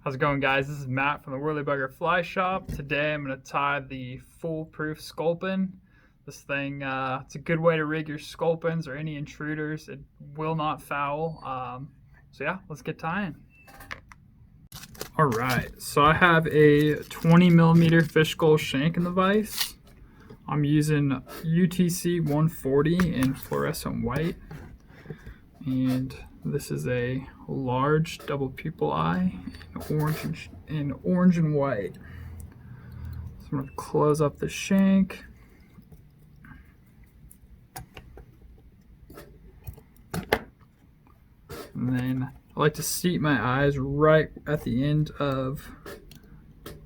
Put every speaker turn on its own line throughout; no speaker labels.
How's it going, guys? This is Matt from the Worley Fly Shop. Today I'm going to tie the foolproof Sculpin. This thing, it's a good way to rig your Sculpins or any intruders. It will not foul. So yeah, let's get tying. All right, so I have a 20 millimeter fish skull shank in the vise. I'm using UTC 140 in fluorescent white. And this is a large double pupil eye in orange and white. So I'm going to close up the shank. And then I like to seat my eyes right at the end of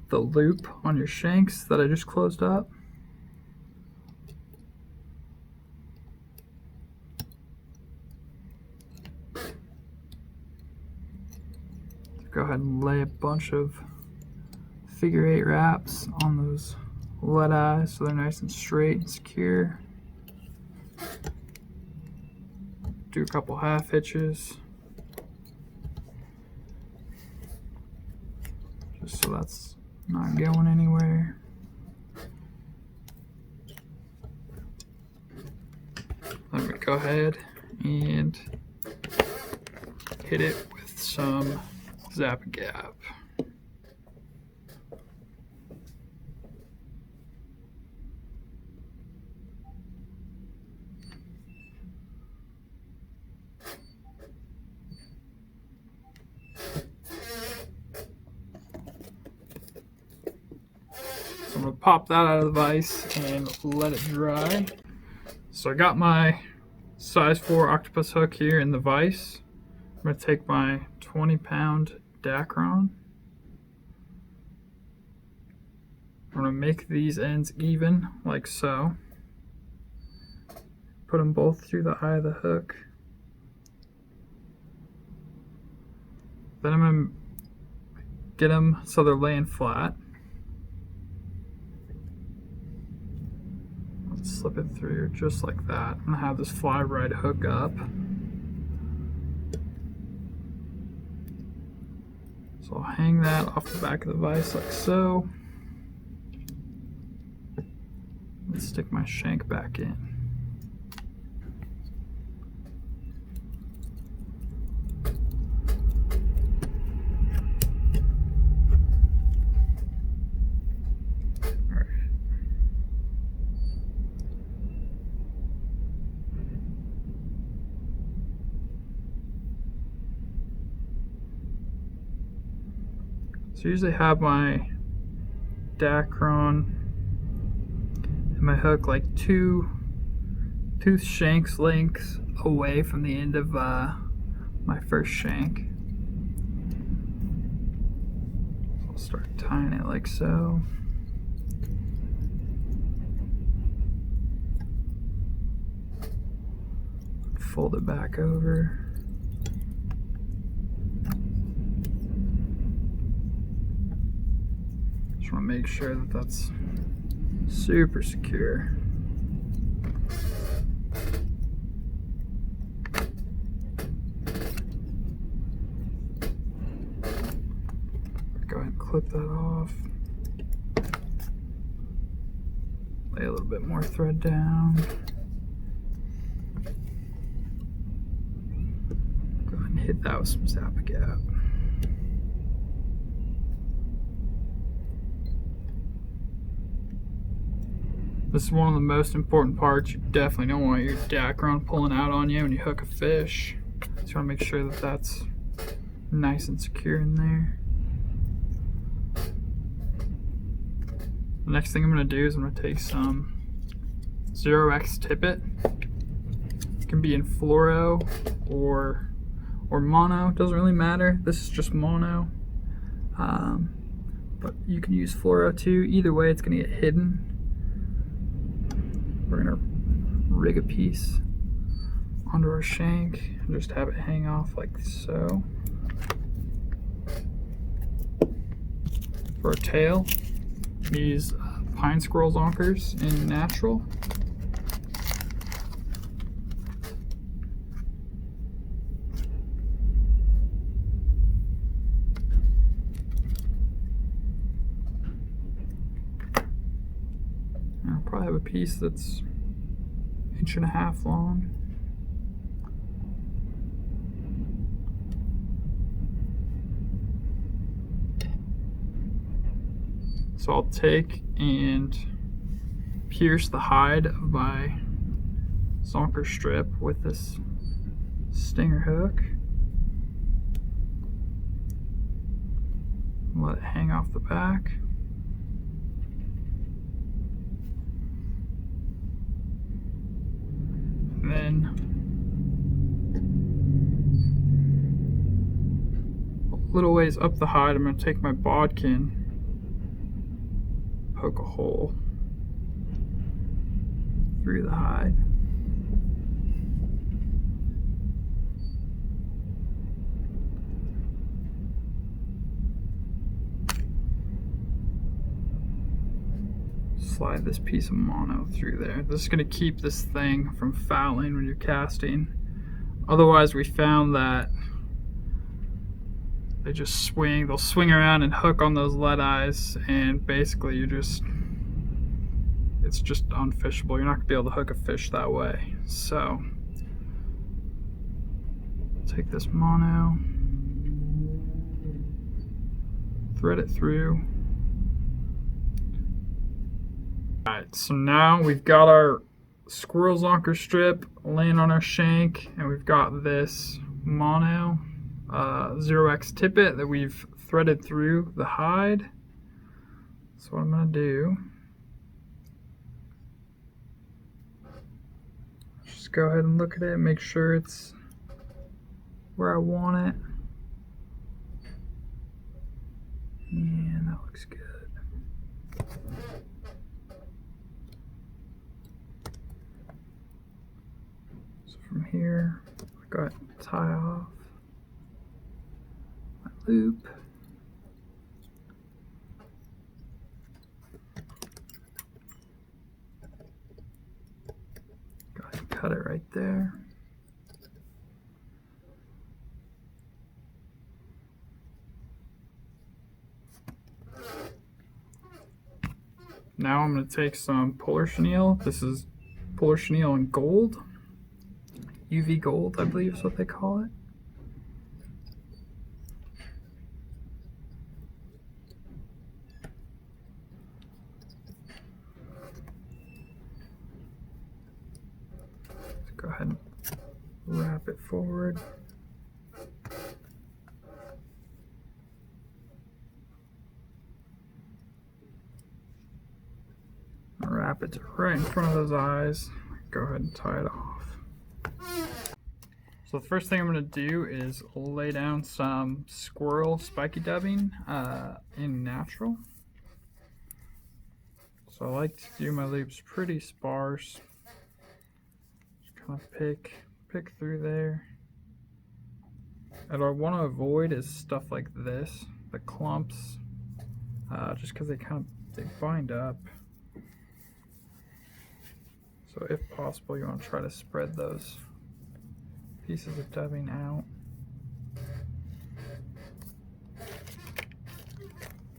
the loop on your shanks that I just closed up. Go ahead and lay a bunch of figure 8 wraps on those lead eyes so they're nice and straight and secure. Do a couple half hitches just so that's not going anywhere. I'm going to go ahead and hit it with some Zap Gap. So I'm going to pop that out of the vise and let it dry. So I got my size 4 octopus hook here in the vise. I'm going to take my 20-pound Dacron. I'm going to make these ends even, like so. Put them both through the eye of the hook. Then I'm going to get them so they're laying flat. Let's slip it through just like that. I'm going to have this fly ride hook up. So I'll hang that off the back of the vise like so. And stick my shank back in. All right. So I usually have my Dacron and my hook like 2 tooth shanks lengths away from the end of my first shank. So I'll start tying it like so. Fold it back over. Just want to make sure that that's super secure. Go ahead and clip that off. Lay a little bit more thread down. Go ahead and hit that with some Zap Gap. This is one of the most important parts. You definitely don't want your Dacron pulling out on you when you hook a fish. So you want to make sure that that's nice and secure in there. The next thing I'm going to do is I'm going to take some 0x tippet. It can be in fluoro or mono. It doesn't really matter. This is just mono. But you can use fluoro too. Either way, it's going to get hidden. We're going to rig a piece onto our shank and just have it hang off like so. For our tail, use pine squirrel zonkers in natural. I'll probably have a piece that's 1.5 inches long. So I'll take and pierce the hide of my zonker strip with this stinger hook. Let it hang off the back. And then a little ways up the hide, I'm going to take my bodkin, poke a hole through the hide. Slide this piece of mono through there. This is going to keep this thing from fouling when you're casting. Otherwise, we found that they just swing, they'll swing around and hook on those lead eyes, and basically it's just unfishable. You're not going to be able to hook a fish that way. So, take this mono, thread it through. Alright, so now we've got our squirrel zonker strip laying on our shank, and we've got this mono 0x tippet that we've threaded through the hide. So what I'm going to do, just go ahead and look at it and make sure it's where I want it. And that looks good. From here, I got to tie off my loop. Go ahead and cut it right there. Now I'm going to take some polar chenille. This is polar chenille in gold. UV gold, I believe is what they call it. Let's go ahead and wrap it forward. Wrap it right in front of those eyes. Go ahead and tie it off. So the first thing I'm going to do is lay down some squirrel spiky dubbing in natural. So I like to do my loops pretty sparse. Just kind of pick through there. And what I want to avoid is stuff like this, the clumps, just because they bind up. So if possible, you want to try to spread those pieces of dubbing out.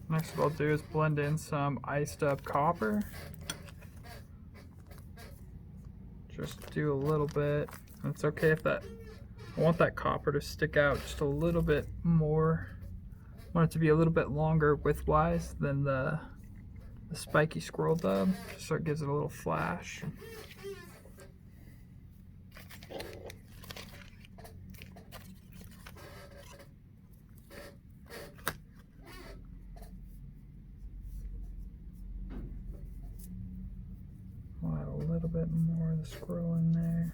Next what I'll do is blend in some iced up copper. Just do a little bit. And it's okay if I want that copper to stick out just a little bit more. I want it to be a little bit longer widthwise than the spiky squirrel dub, just so it gives it a little flash. I'll add a little bit more of the squirrel in there.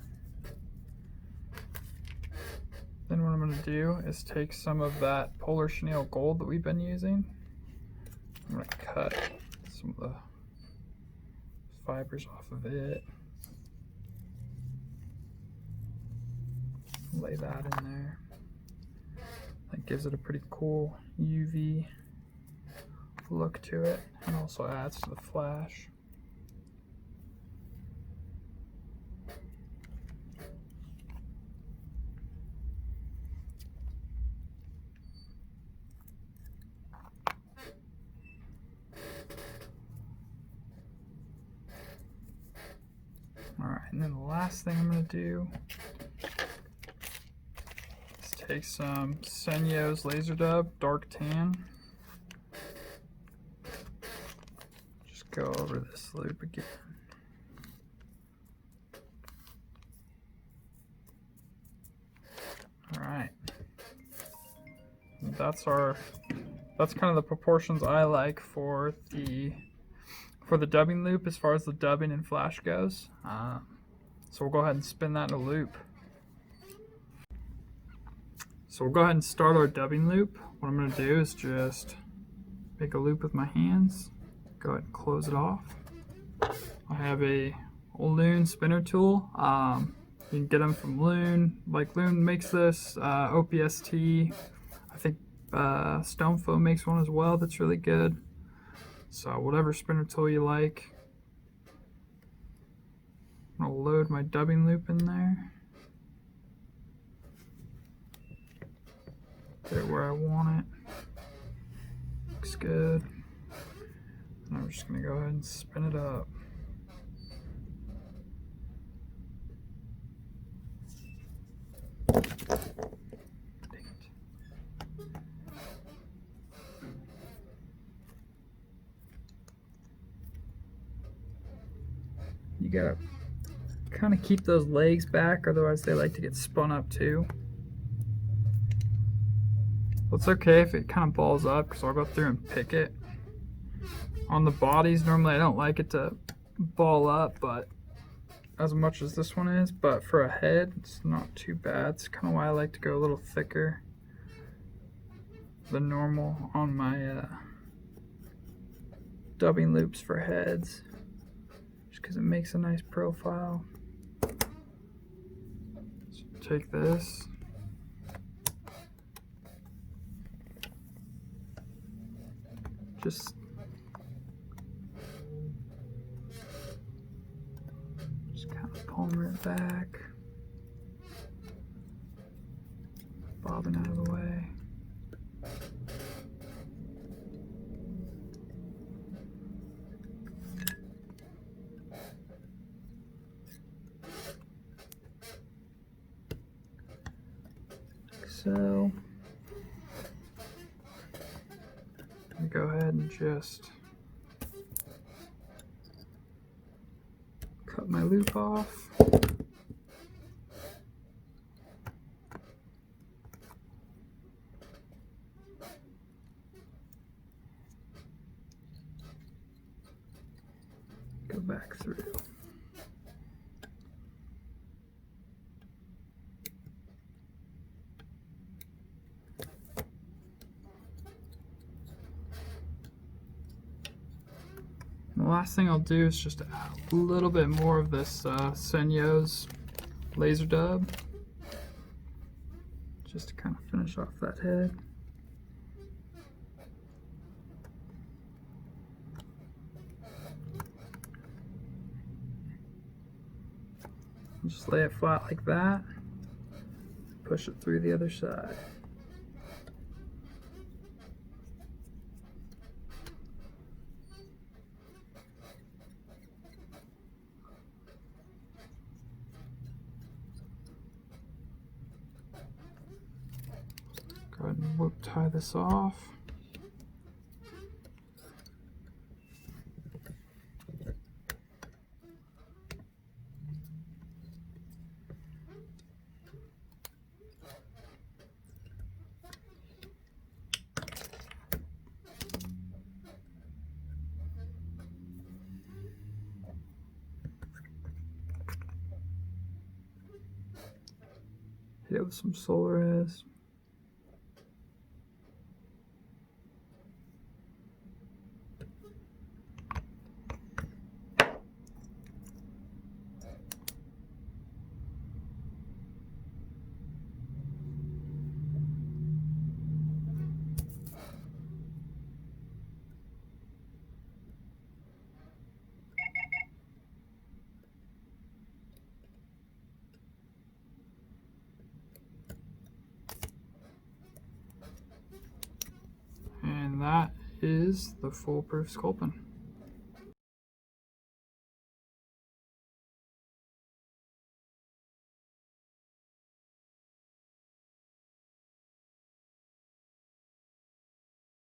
Then what I'm going to do is take some of that polar chenille gold that we've been using. I'm going to cut some of the fibers off of it. Lay that in there. That gives it a pretty cool UV look to it, and also adds to the flash. and then the last thing I'm going to do is take some Senyo's Laser Dub Dark Tan. Just go over this loop again. All right. That's kind of the proportions I like for the dubbing loop as far as the dubbing and flash goes. So we'll go ahead and spin that in a loop. So we'll go ahead and start our dubbing loop. What I'm going to do is just make a loop with my hands. Go ahead and close it off. I have a Loon spinner tool. You can get them from Loon. Like Loon makes this, OPST. I think Stonefoe makes one as well that's really good. So whatever spinner tool you like. I'm going to load my dubbing loop in there. Get it where I want it. Looks good. And I'm just going to go ahead and spin it up. You gotta kind of keep those legs back, otherwise they like to get spun up too. Well, it's okay if it kind of balls up, because I'll go through and pick it. On the bodies, normally I don't like it to ball up, but as much as this one is, but for a head, it's not too bad. It's kind of why I like to go a little thicker than normal on my dubbing loops for heads, just because it makes a nice profile. So take this. Just kind of palmer it back, bobbing out of the way. So I'm gonna go ahead and just cut my loop off. Go back through. The last thing I'll do is just add a little bit more of this Senyo's Laser Dub, just to kind of finish off that head. Just lay it flat like that, push it through the other side. Go ahead and tie this off. Hit it with some Solaris. And that is the foolproof Sculpin.